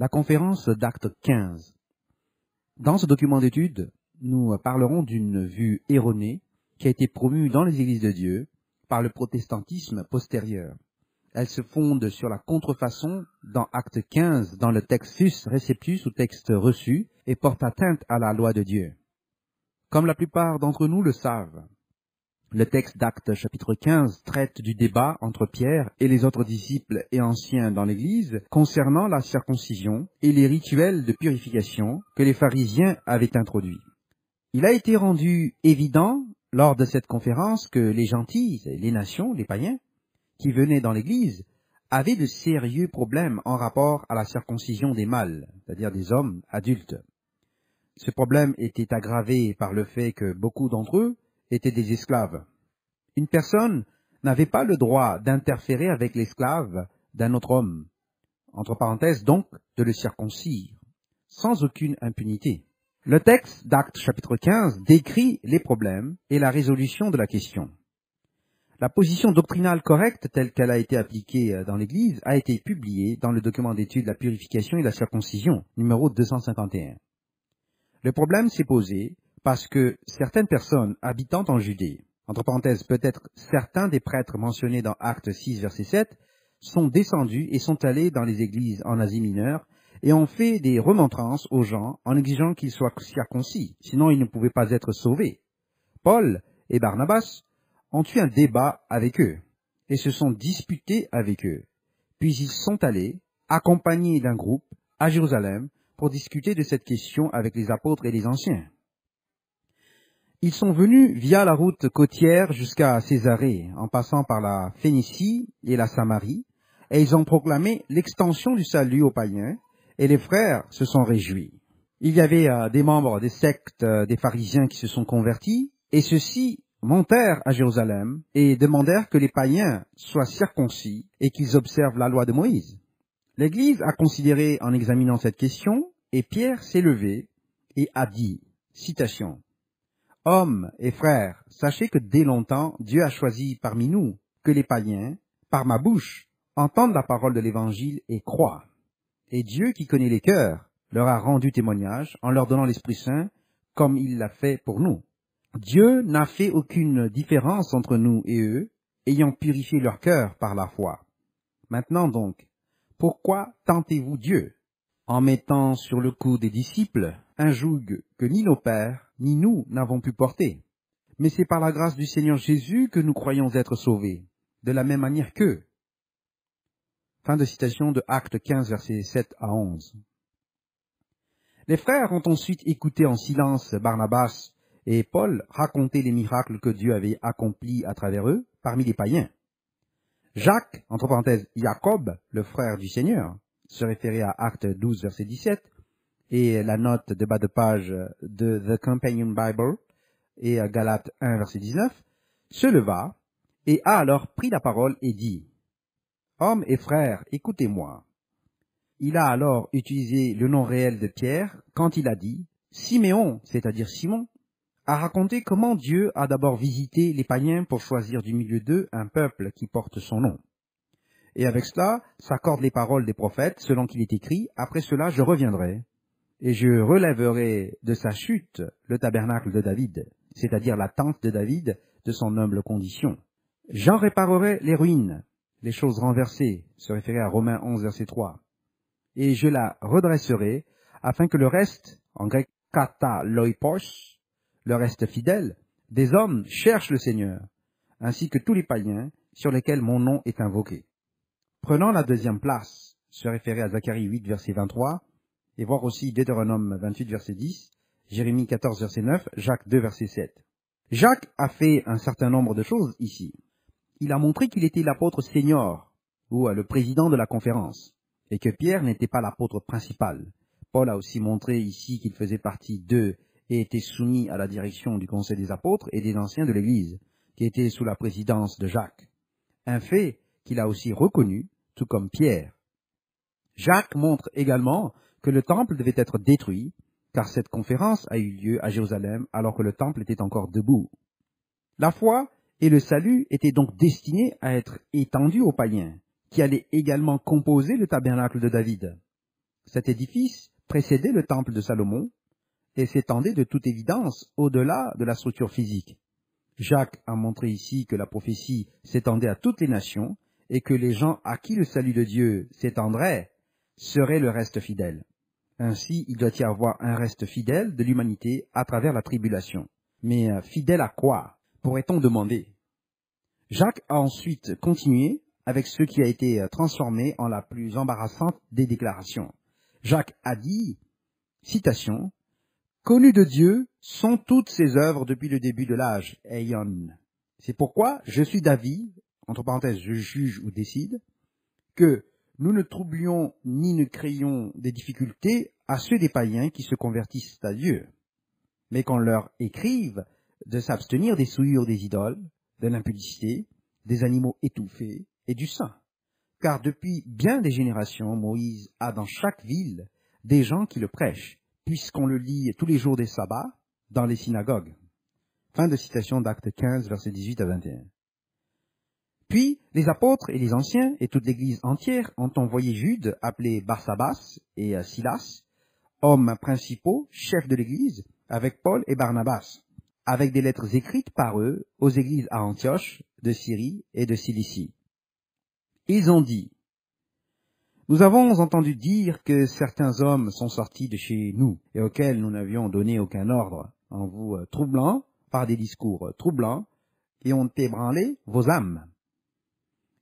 La conférence d'Acte 15. Dans ce document d'étude, nous parlerons d'une vue erronée qui a été promue dans les églises de Dieu par le protestantisme postérieur. Elle se fonde sur la contrefaçon dans Acte 15, dans le textus receptus ou texte reçu, et porte atteinte à la loi de Dieu. Comme la plupart d'entre nous le savent, le texte d'Acte chapitre 15 traite du débat entre Pierre et les autres disciples et anciens dans l'Église concernant la circoncision et les rituels de purification que les pharisiens avaient introduits. Il a été rendu évident lors de cette conférence que les gentils, les nations, les païens, qui venaient dans l'Église, avaient de sérieux problèmes en rapport à la circoncision des mâles, c'est-à-dire des hommes adultes. Ce problème était aggravé par le fait que beaucoup d'entre eux étaient des esclaves. Une personne n'avait pas le droit d'interférer avec l'esclave d'un autre homme, entre parenthèses donc de le circoncire, sans aucune impunité. Le texte d'Actes chapitre 15 décrit les problèmes et la résolution de la question. La position doctrinale correcte telle qu'elle a été appliquée dans l'Église a été publiée dans le document d'étude La purification et la circoncision, numéro 251. Le problème s'est posé parce que certaines personnes habitant en Judée, entre parenthèses peut-être certains des prêtres mentionnés dans Actes 6, verset 7, sont descendus et sont allés dans les églises en Asie mineure et ont fait des remontrances aux gens en exigeant qu'ils soient circoncis, sinon ils ne pouvaient pas être sauvés. Paul et Barnabas ont eu un débat avec eux et se sont disputés avec eux. Puis ils sont allés, accompagnés d'un groupe, à Jérusalem pour discuter de cette question avec les apôtres et les anciens. Ils sont venus via la route côtière jusqu'à Césarée, en passant par la Phénicie et la Samarie, et ils ont proclamé l'extension du salut aux païens, et les frères se sont réjouis. Il y avait des membres des sectes des pharisiens qui se sont convertis, et ceux-ci montèrent à Jérusalem et demandèrent que les païens soient circoncis et qu'ils observent la loi de Moïse. L'Église a considéré en examinant cette question, et Pierre s'est levé et a dit, citation, « Hommes et frères, sachez que dès longtemps Dieu a choisi parmi nous que les païens, par ma bouche, entendent la parole de l'Évangile et croient. Et Dieu qui connaît les cœurs leur a rendu témoignage en leur donnant l'Esprit Saint comme il l'a fait pour nous. Dieu n'a fait aucune différence entre nous et eux, ayant purifié leur cœur par la foi. Maintenant donc, pourquoi tentez-vous Dieu en mettant sur le cou des disciples un joug que ni nos pères ni nous n'avons pu porter? Mais c'est par la grâce du Seigneur Jésus que nous croyons être sauvés, de la même manière qu'eux. » Fin de citation de Actes 15, versets 7 à 11. Les frères ont ensuite écouté en silence Barnabas et Paul raconter les miracles que Dieu avait accomplis à travers eux parmi les païens. Jacques, entre parenthèses, Jacob, le frère du Seigneur, se référait à Actes 12, verset 17, et la note de bas de page de The Companion Bible, et à Galates 1, verset 19, se leva et a alors pris la parole et dit, « Hommes et frères, écoutez-moi. » Il a alors utilisé le nom réel de Pierre quand il a dit, « Siméon, c'est-à-dire Simon, a raconté comment Dieu a d'abord visité les païens pour choisir du milieu d'eux un peuple qui porte son nom. Et avec cela s'accordent les paroles des prophètes, selon qu'il est écrit, « Après cela, je reviendrai, et je relèverai de sa chute le tabernacle de David, c'est-à-dire la tente de David de son humble condition. J'en réparerai les ruines, les choses renversées, » se référer à Romains 11, verset 3, « et je la redresserai, afin que le reste, en grec kataloipos, le reste fidèle, des hommes cherchent le Seigneur, ainsi que tous les païens sur lesquels mon nom est invoqué. » Prenant la deuxième place, se référer à Zacharie 8, verset 23, et voir aussi Deutéronome 28, verset 10, Jérémie 14, verset 9, Jacques 2, verset 7. Jacques a fait un certain nombre de choses ici. Il a montré qu'il était l'apôtre senior, ou le président de la conférence, et que Pierre n'était pas l'apôtre principal. Paul a aussi montré ici qu'il faisait partie d'eux et était soumis à la direction du conseil des apôtres et des anciens de l'Église, qui était sous la présidence de Jacques. Un fait qu'il a aussi reconnu, tout comme Pierre. Jacques montre également que le temple devait être détruit, car cette conférence a eu lieu à Jérusalem alors que le temple était encore debout. La foi et le salut étaient donc destinés à être étendus aux païens, qui allaient également composer le tabernacle de David. Cet édifice précédait le temple de Salomon et s'étendait de toute évidence au-delà de la structure physique. Jacques a montré ici que la prophétie s'étendait à toutes les nations et que les gens à qui le salut de Dieu s'étendrait seraient le reste fidèle. Ainsi, il doit y avoir un reste fidèle de l'humanité à travers la tribulation. Mais fidèle à quoi, pourrait-on demander? Jacques a ensuite continué avec ce qui a été transformé en la plus embarrassante des déclarations. Jacques a dit, citation, « Connues de Dieu sont toutes ses œuvres depuis le début de l'âge, Aion. C'est pourquoi je suis d'avis, entre parenthèses, je juge ou décide, que nous ne troublions ni ne créions des difficultés à ceux des païens qui se convertissent à Dieu, mais qu'on leur écrive de s'abstenir des souillures des idoles, de l'impudicité, des animaux étouffés et du sang. Car depuis bien des générations, Moïse a dans chaque ville des gens qui le prêchent, puisqu'on le lit tous les jours des sabbats dans les synagogues. » Fin de citation d'Actes 15, versets 18 à 21. Puis, les apôtres et les anciens et toute l'Église entière ont envoyé Jude, appelé Barsabas, et Silas, hommes principaux, chefs de l'Église, avec Paul et Barnabas, avec des lettres écrites par eux aux églises à Antioche, de Syrie et de Cilicie. Ils ont dit, « Nous avons entendu dire que certains hommes sont sortis de chez nous et auxquels nous n'avions donné aucun ordre, en vous troublant par des discours troublants, et ont ébranlé vos âmes.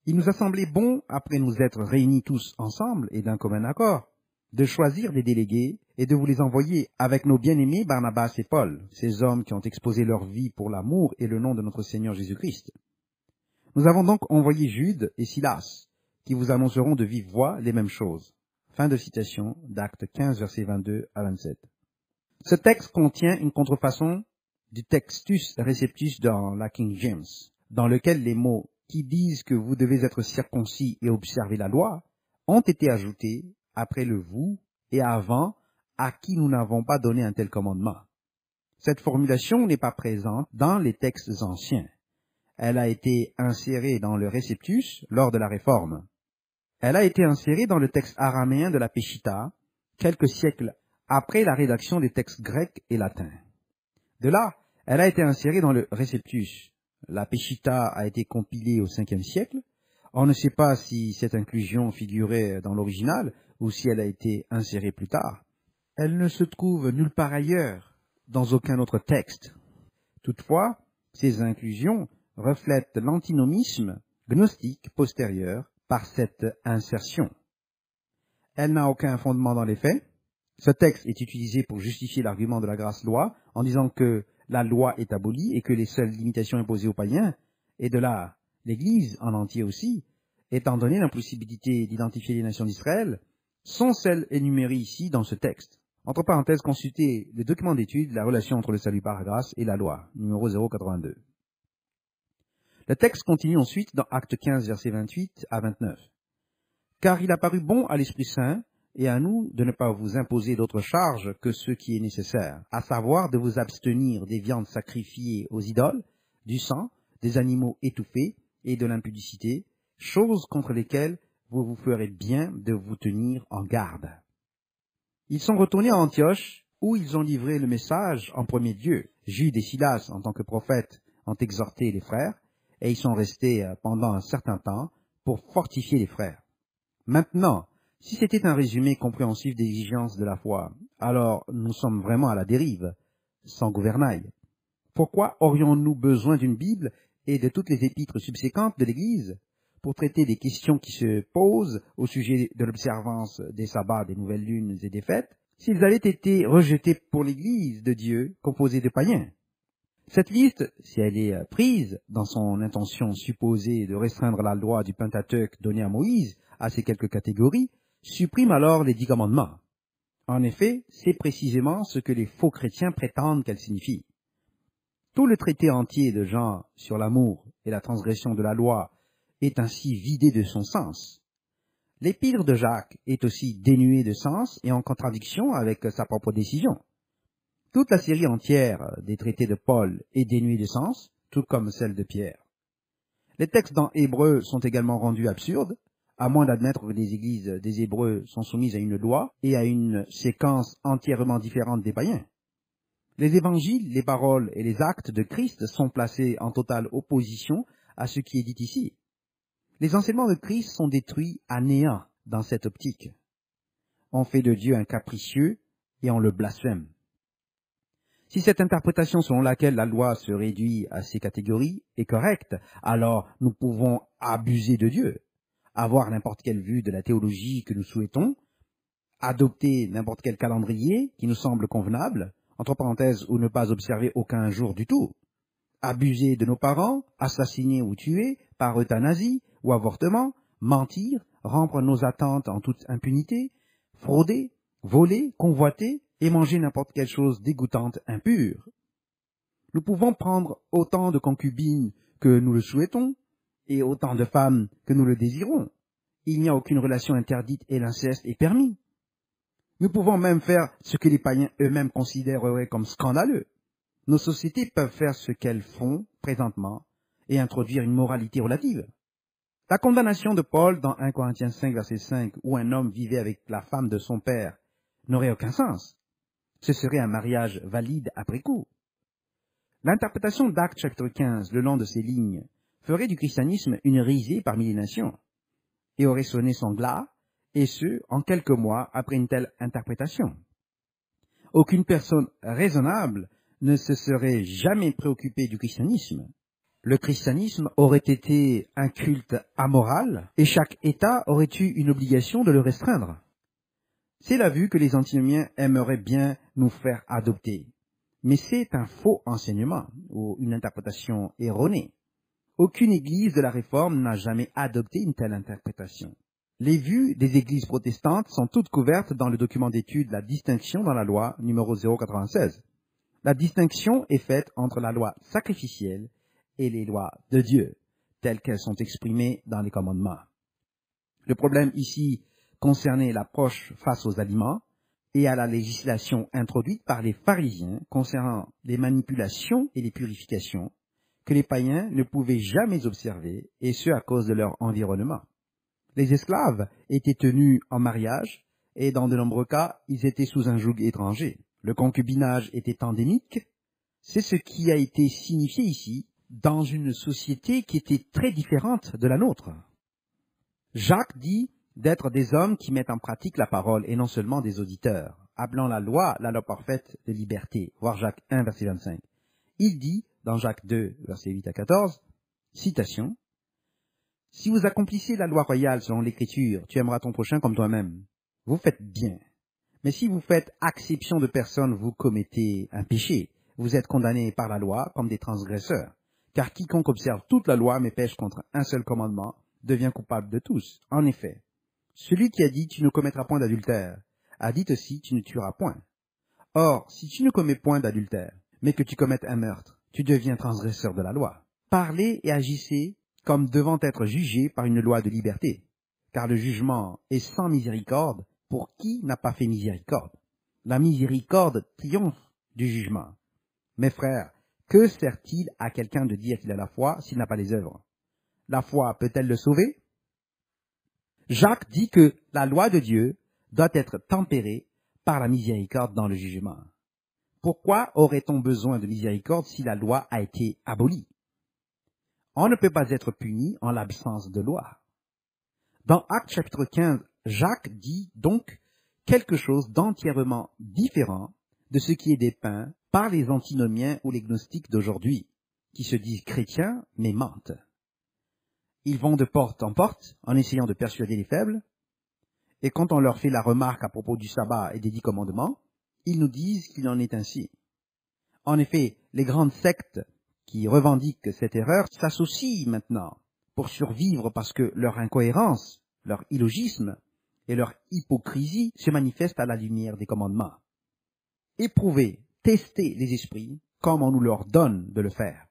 Il nous a semblé bon, après nous être réunis tous ensemble et d'un commun accord, de choisir des délégués et de vous les envoyer avec nos bien-aimés Barnabas et Paul, ces hommes qui ont exposé leur vie pour l'amour et le nom de notre Seigneur Jésus-Christ. Nous avons donc envoyé Jude et Silas, qui vous annonceront de vive voix les mêmes choses. » Fin de citation d'Actes 15, versets 22 à 27. Ce texte contient une contrefaçon du Textus Receptus dans la King James, dans lequel les mots qui disent que vous devez être circoncis et observer la loi ont été ajoutés après le vous et avant à qui nous n'avons pas donné un tel commandement. Cette formulation n'est pas présente dans les textes anciens. Elle a été insérée dans le Réceptus lors de la Réforme. Elle a été insérée dans le texte araméen de la Péchita, quelques siècles après la rédaction des textes grecs et latins. De là, elle a été insérée dans le Réceptus. La Péchita a été compilée au Ve siècle. On ne sait pas si cette inclusion figurait dans l'original ou si elle a été insérée plus tard. Elle ne se trouve nulle part ailleurs, dans aucun autre texte. Toutefois, ces inclusions reflètent l'antinomisme gnostique postérieur par cette insertion. Elle n'a aucun fondement dans les faits. Ce texte est utilisé pour justifier l'argument de la grâce-loi en disant que la loi est abolie et que les seules limitations imposées aux païens, et de là l'Église en entier aussi, étant donné l'impossibilité d'identifier les nations d'Israël, sont celles énumérées ici dans ce texte. Entre parenthèses, consultez le document d'étude, la relation entre le salut par grâce et la loi, numéro 082. Le texte continue ensuite dans Acte 15, versets 28 à 29. « Car il a paru bon à l'Esprit Saint et à nous de ne pas vous imposer d'autre charge que ce qui est nécessaire, à savoir de vous abstenir des viandes sacrifiées aux idoles, du sang, des animaux étouffés et de l'impudicité, choses contre lesquelles vous vous ferez bien de vous tenir en garde. » Ils sont retournés à Antioche, où ils ont livré le message en premier lieu. Jude et Silas, en tant que prophètes, ont exhorté les frères, et ils sont restés pendant un certain temps pour fortifier les frères. Maintenant, si c'était un résumé compréhensif des exigences de la foi, alors nous sommes vraiment à la dérive, sans gouvernail. Pourquoi aurions-nous besoin d'une Bible et de toutes les épîtres subséquentes de l'Église pour traiter des questions qui se posent au sujet de l'observance des sabbats, des nouvelles lunes et des fêtes, s'ils avaient été rejetés pour l'Église de Dieu composée de païens? Cette liste, si elle est prise dans son intention supposée de restreindre la loi du Pentateuque donnée à Moïse à ces quelques catégories, supprime alors les 10 commandements. En effet, c'est précisément ce que les faux chrétiens prétendent qu'elle signifie. Tout le traité entier de Jean sur l'amour et la transgression de la loi est ainsi vidé de son sens. L'épître de Jacques est aussi dénuée de sens et en contradiction avec sa propre décision. Toute la série entière des traités de Paul est dénuée de sens, tout comme celle de Pierre. Les textes dans Hébreu sont également rendus absurdes, à moins d'admettre que les églises des Hébreux sont soumises à une loi et à une séquence entièrement différente des païens. Les évangiles, les paroles et les actes de Christ sont placés en totale opposition à ce qui est dit ici. Les enseignements de Christ sont détruits à néant dans cette optique. On fait de Dieu un capricieux et on le blasphème. Si cette interprétation selon laquelle la loi se réduit à ces catégories est correcte, alors nous pouvons abuser de Dieu, avoir n'importe quelle vue de la théologie que nous souhaitons, adopter n'importe quel calendrier qui nous semble convenable, entre parenthèses, ou ne pas observer aucun jour du tout, abuser de nos parents, assassiner ou tuer par euthanasie ou avortement, mentir, rompre nos attentes en toute impunité, frauder, voler, convoiter et manger n'importe quelle chose dégoûtante, impure. Nous pouvons prendre autant de concubines que nous le souhaitons et autant de femmes que nous le désirons. Il n'y a aucune relation interdite et l'inceste est permis. Nous pouvons même faire ce que les païens eux-mêmes considéreraient comme scandaleux. Nos sociétés peuvent faire ce qu'elles font présentement et introduire une moralité relative. La condamnation de Paul dans 1 Corinthiens 5, verset 5, où un homme vivait avec la femme de son père, n'aurait aucun sens. Ce serait un mariage valide après coup. L'interprétation d'Actes chapitre 15, le long de ces lignes, ferait du christianisme une risée parmi les nations, et aurait sonné son glas, et ce, en quelques mois après une telle interprétation. Aucune personne raisonnable ne se serait jamais préoccupée du christianisme. Le christianisme aurait été un culte amoral, et chaque État aurait eu une obligation de le restreindre. C'est la vue que les antinomiens aimeraient bien nous faire adopter. Mais c'est un faux enseignement, ou une interprétation erronée. Aucune église de la Réforme n'a jamais adopté une telle interprétation. Les vues des églises protestantes sont toutes couvertes dans le document d'étude La distinction dans la loi numéro 096. La distinction est faite entre la loi sacrificielle et les lois de Dieu, telles qu'elles sont exprimées dans les commandements. Le problème ici concernait l'approche face aux aliments et à la législation introduite par les pharisiens concernant les manipulations et les purifications que les païens ne pouvaient jamais observer, et ce à cause de leur environnement. Les esclaves étaient tenus en mariage, et dans de nombreux cas, ils étaient sous un joug étranger. Le concubinage était endémique. C'est ce qui a été signifié ici, dans une société qui était très différente de la nôtre. Jacques dit d'être des hommes qui mettent en pratique la parole et non seulement des auditeurs, appelant la loi parfaite de liberté, voir Jacques 1, verset 25. Il dit, dans Jacques 2, verset 8 à 14, citation, « Si vous accomplissez la loi royale selon l'Écriture, tu aimeras ton prochain comme toi-même. Vous faites bien. Mais si vous faites acception de personne, vous commettez un péché. Vous êtes condamnés par la loi comme des transgresseurs. Car quiconque observe toute la loi mais pêche contre un seul commandement devient coupable de tous. En effet, celui qui a dit « tu ne commettras point d'adultère » a dit aussi « tu ne tueras point ». Or, si tu ne commets point d'adultère, mais que tu commettes un meurtre, tu deviens transgresseur de la loi. Parlez et agissez comme devant être jugés par une loi de liberté, car le jugement est sans miséricorde pour qui n'a pas fait miséricorde. La miséricorde triomphe du jugement. Mes frères, que sert-il à quelqu'un de dire qu'il a la foi s'il n'a pas les œuvres? La foi peut-elle le sauver? Jacques dit que la loi de Dieu doit être tempérée par la miséricorde dans le jugement. Pourquoi aurait-on besoin de miséricorde si la loi a été abolie? On ne peut pas être puni en l'absence de loi. Dans Actes chapitre 15, Jacques dit donc quelque chose d'entièrement différent de ce qui est dépeint par les antinomiens ou les gnostiques d'aujourd'hui, qui se disent chrétiens mais mentent. Ils vont de porte en porte en essayant de persuader les faibles, et quand on leur fait la remarque à propos du sabbat et des 10 commandements, ils nous disent qu'il en est ainsi. En effet, les grandes sectes qui revendiquent cette erreur s'associent maintenant pour survivre parce que leur incohérence, leur illogisme et leur hypocrisie se manifestent à la lumière des commandements. Éprouver, tester les esprits comme on nous leur donne de le faire.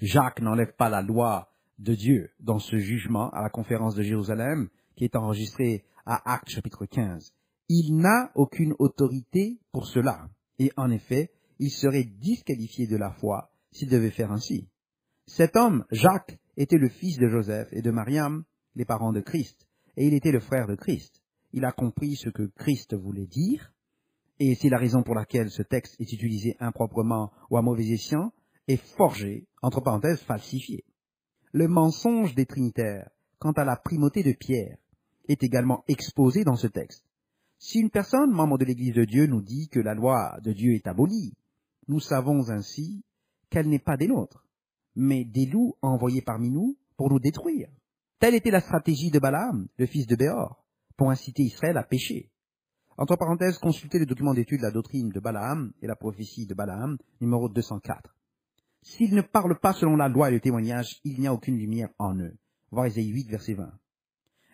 Jacques n'enlève pas la loi de Dieu dans ce jugement à la conférence de Jérusalem qui est enregistré à Actes chapitre 15. Il n'a aucune autorité pour cela. Et en effet, il serait disqualifié de la foi s'il devait faire ainsi. Cet homme, Jacques, était le fils de Joseph et de Mariam, les parents de Christ, et il était le frère de Christ. Il a compris ce que Christ voulait dire, et c'est la raison pour laquelle ce texte est utilisé improprement ou à mauvais escient, et forgé, entre parenthèses, falsifié. Le mensonge des trinitaires, quant à la primauté de Pierre, est également exposé dans ce texte. Si une personne, membre de l'Église de Dieu, nous dit que la loi de Dieu est abolie, nous savons ainsi qu'elle n'est pas des nôtres, mais des loups envoyés parmi nous pour nous détruire. Telle était la stratégie de Balaam, le fils de Béor, pour inciter Israël à pécher. Entre parenthèses, consultez le document d'étude de la doctrine de Balaam et la prophétie de Balaam, numéro 204. S'ils ne parlent pas selon la loi et le témoignage, il n'y a aucune lumière en eux. Voir Ésaïe 8, verset 20.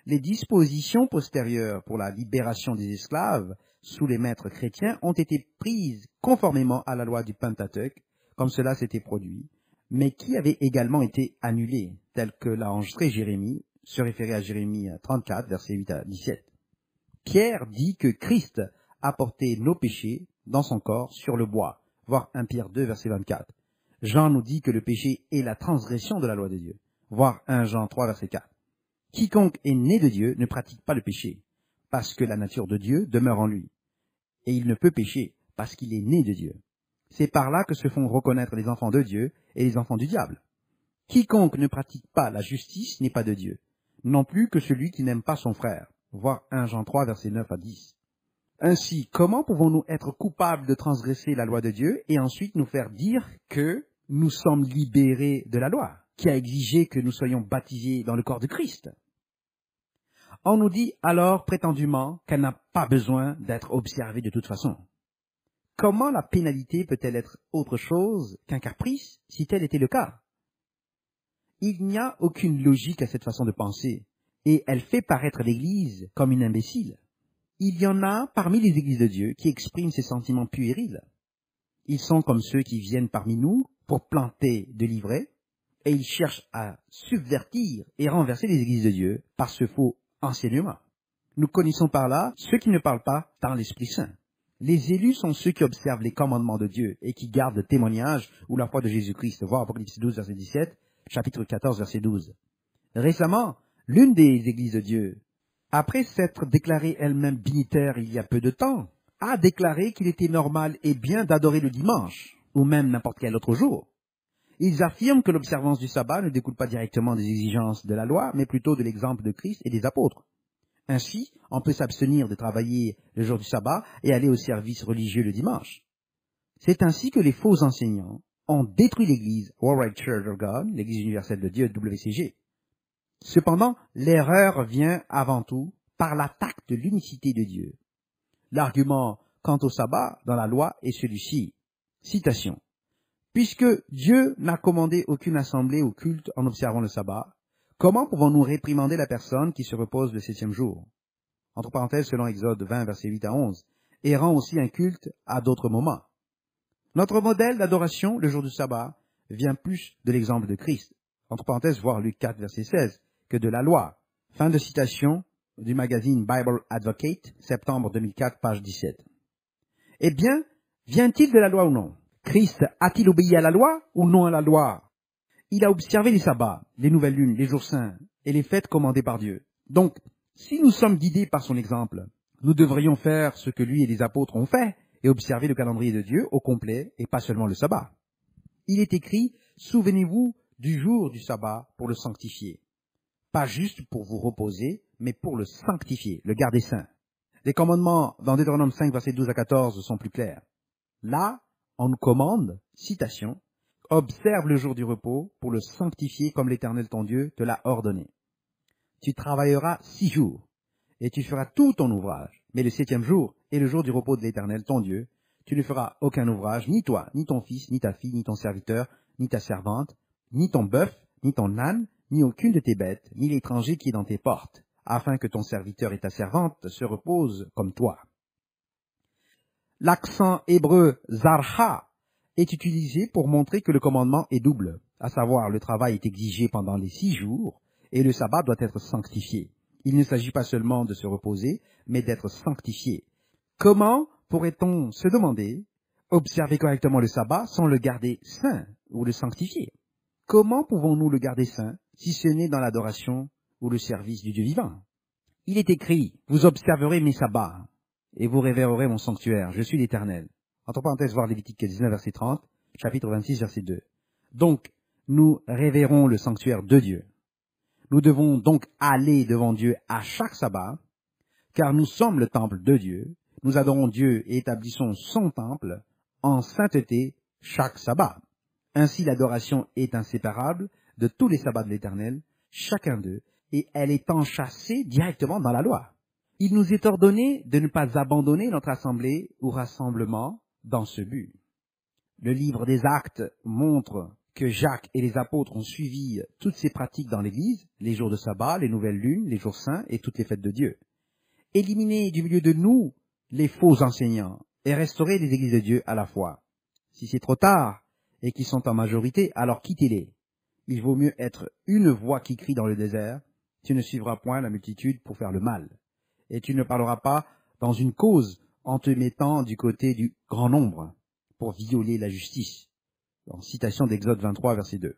Les dispositions postérieures pour la libération des esclaves sous les maîtres chrétiens ont été prises conformément à la loi du Pentateuque, comme cela s'était produit, mais qui avaient également été annulées, telles que l'a enregistré Jérémie, se référer à Jérémie 34, versets 8 à 17. Pierre dit que Christ a porté nos péchés dans son corps sur le bois, voir 1 Pierre 2, verset 24. Jean nous dit que le péché est la transgression de la loi de Dieu, voir 1 Jean 3, verset 4. Quiconque est né de Dieu ne pratique pas le péché, parce que la nature de Dieu demeure en lui. Et il ne peut pécher, parce qu'il est né de Dieu. C'est par là que se font reconnaître les enfants de Dieu et les enfants du diable. Quiconque ne pratique pas la justice n'est pas de Dieu, non plus que celui qui n'aime pas son frère. Voir 1 Jean 3, versets 9 à 10. Ainsi, comment pouvons-nous être coupables de transgresser la loi de Dieu et ensuite nous faire dire que nous sommes libérés de la loi, qui a exigé que nous soyons baptisés dans le corps de Christ? On nous dit alors prétendument qu'elle n'a pas besoin d'être observée de toute façon. Comment la pénalité peut-elle être autre chose qu'un caprice si tel était le cas? Il n'y a aucune logique à cette façon de penser, et elle fait paraître l'Église comme une imbécile. Il y en a parmi les Églises de Dieu qui expriment ces sentiments puérils. Ils sont comme ceux qui viennent parmi nous pour planter de l'ivraie, et ils cherchent à subvertir et renverser les Églises de Dieu par ce faux enseignement. Nous connaissons par là ceux qui ne parlent pas dans l'Esprit Saint. Les élus sont ceux qui observent les commandements de Dieu et qui gardent le témoignage ou la foi de Jésus-Christ. Voir Apocalypse 12, verset 17, chapitre 14, verset 12. Récemment, l'une des Églises de Dieu, après s'être déclarée elle-même dignitaire il y a peu de temps, a déclaré qu'il était normal et bien d'adorer le dimanche, ou même n'importe quel autre jour. Ils affirment que l'observance du sabbat ne découle pas directement des exigences de la loi, mais plutôt de l'exemple de Christ et des apôtres. Ainsi, on peut s'abstenir de travailler le jour du sabbat et aller au service religieux le dimanche. C'est ainsi que les faux enseignants ont détruit l'Église Worldwide Church of God, l'Église universelle de Dieu, WCG. Cependant, l'erreur vient avant tout par l'attaque de l'unicité de Dieu. L'argument quant au sabbat dans la loi est celui-ci. Citation. Puisque Dieu n'a commandé aucune assemblée ou culte en observant le sabbat, comment pouvons-nous réprimander la personne qui se repose le 7e jour? Entre parenthèses, selon Exode 20, versets 8 à 11, et rend aussi un culte à d'autres moments. Notre modèle d'adoration, le jour du sabbat, vient plus de l'exemple de Christ. Entre parenthèses, voir Luc 4, verset 16, que de la loi. Fin de citation du magazine Bible Advocate, septembre 2004, page 17. Eh bien, vient-il de la loi ou non? Christ a-t-il obéi à la loi ou non à la loi? Il a observé les sabbats, les nouvelles lunes, les jours saints et les fêtes commandées par Dieu. Donc, si nous sommes guidés par son exemple, nous devrions faire ce que lui et les apôtres ont fait et observer le calendrier de Dieu au complet et pas seulement le sabbat. Il est écrit, souvenez-vous du jour du sabbat pour le sanctifier. Pas juste pour vous reposer, mais pour le sanctifier, le garder saint. Les commandements dans Deutéronome 5, versets 12 à 14 sont plus clairs. Là, on nous commande, citation, « Observe le jour du repos pour le sanctifier comme l'Éternel ton Dieu te l'a ordonné. Tu travailleras 6 jours, et tu feras tout ton ouvrage. Mais le 7e jour est le jour du repos de l'Éternel ton Dieu. Tu ne feras aucun ouvrage, ni toi, ni ton fils, ni ta fille, ni ton serviteur, ni ta servante, ni ton bœuf, ni ton âne, ni aucune de tes bêtes, ni l'étranger qui est dans tes portes, afin que ton serviteur et ta servante se reposent comme toi. » L'accent hébreu « zarha » est utilisé pour montrer que le commandement est double, à savoir le travail est exigé pendant les 6 jours et le sabbat doit être sanctifié. Il ne s'agit pas seulement de se reposer, mais d'être sanctifié. Comment pourrait-on se demander, observer correctement le sabbat sans le garder saint ou le sanctifier? Comment pouvons-nous le garder saint si ce n'est dans l'adoration ou le service du Dieu vivant. Il est écrit, vous observerez mes sabbats et vous révérerez mon sanctuaire. Je suis l'Éternel. Entre parenthèses, voir Lévitique 19, verset 30, chapitre 26, verset 2. Donc, nous révérons le sanctuaire de Dieu. Nous devons donc aller devant Dieu à chaque sabbat, car nous sommes le temple de Dieu. Nous adorons Dieu et établissons son temple en sainteté chaque sabbat. Ainsi, l'adoration est inséparable de tous les sabbats de l'Éternel, chacun d'eux, et elle est enchâssée directement dans la loi. Il nous est ordonné de ne pas abandonner notre assemblée ou rassemblement dans ce but. Le livre des Actes montre que Jacques et les apôtres ont suivi toutes ces pratiques dans l'Église, les jours de sabbat, les nouvelles lunes, les jours saints et toutes les fêtes de Dieu. Éliminer du milieu de nous les faux enseignants et restaurer les églises de Dieu à la fois. Si c'est trop tard et qu'ils sont en majorité, alors quittez-les. Il vaut mieux être une voix qui crie dans le désert. Tu ne suivras point la multitude pour faire le mal. Et tu ne parleras pas dans une cause en te mettant du côté du grand nombre pour violer la justice. En citation d'Exode 23, verset 2.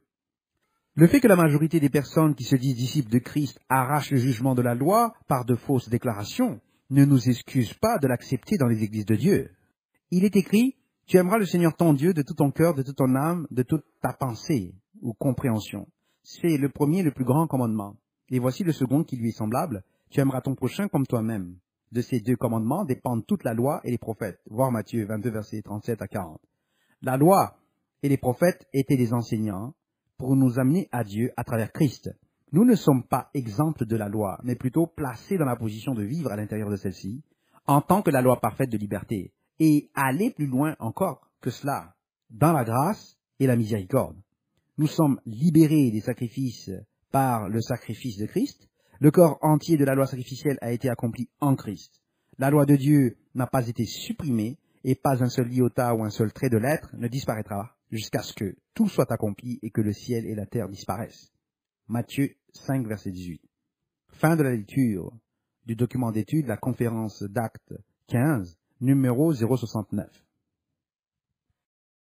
Le fait que la majorité des personnes qui se disent disciples de Christ arrachent le jugement de la loi par de fausses déclarations ne nous excuse pas de l'accepter dans les églises de Dieu. Il est écrit, tu aimeras le Seigneur ton Dieu de tout ton cœur, de toute ton âme, de toute ta pensée ou compréhension. C'est le premier, le plus grand commandement. Et voici le second qui lui est semblable, tu aimeras ton prochain comme toi-même. De ces deux commandements dépendent toute la loi et les prophètes. Voir Matthieu 22, versets 37 à 40. La loi et les prophètes étaient des enseignants pour nous amener à Dieu à travers Christ. Nous ne sommes pas exemples de la loi, mais plutôt placés dans la position de vivre à l'intérieur de celle-ci, en tant que la loi parfaite de liberté, et aller plus loin encore que cela, dans la grâce et la miséricorde. Nous sommes libérés des sacrifices par le sacrifice de Christ. Le corps entier de la loi sacrificielle a été accompli en Christ. La loi de Dieu n'a pas été supprimée, et pas un seul iota ou un seul trait de lettre ne disparaîtra jusqu'à ce que tout soit accompli et que le ciel et la terre disparaissent. Matthieu 5, verset 18. Fin de la lecture du document d'étude, la conférence d'actes 15, numéro 069.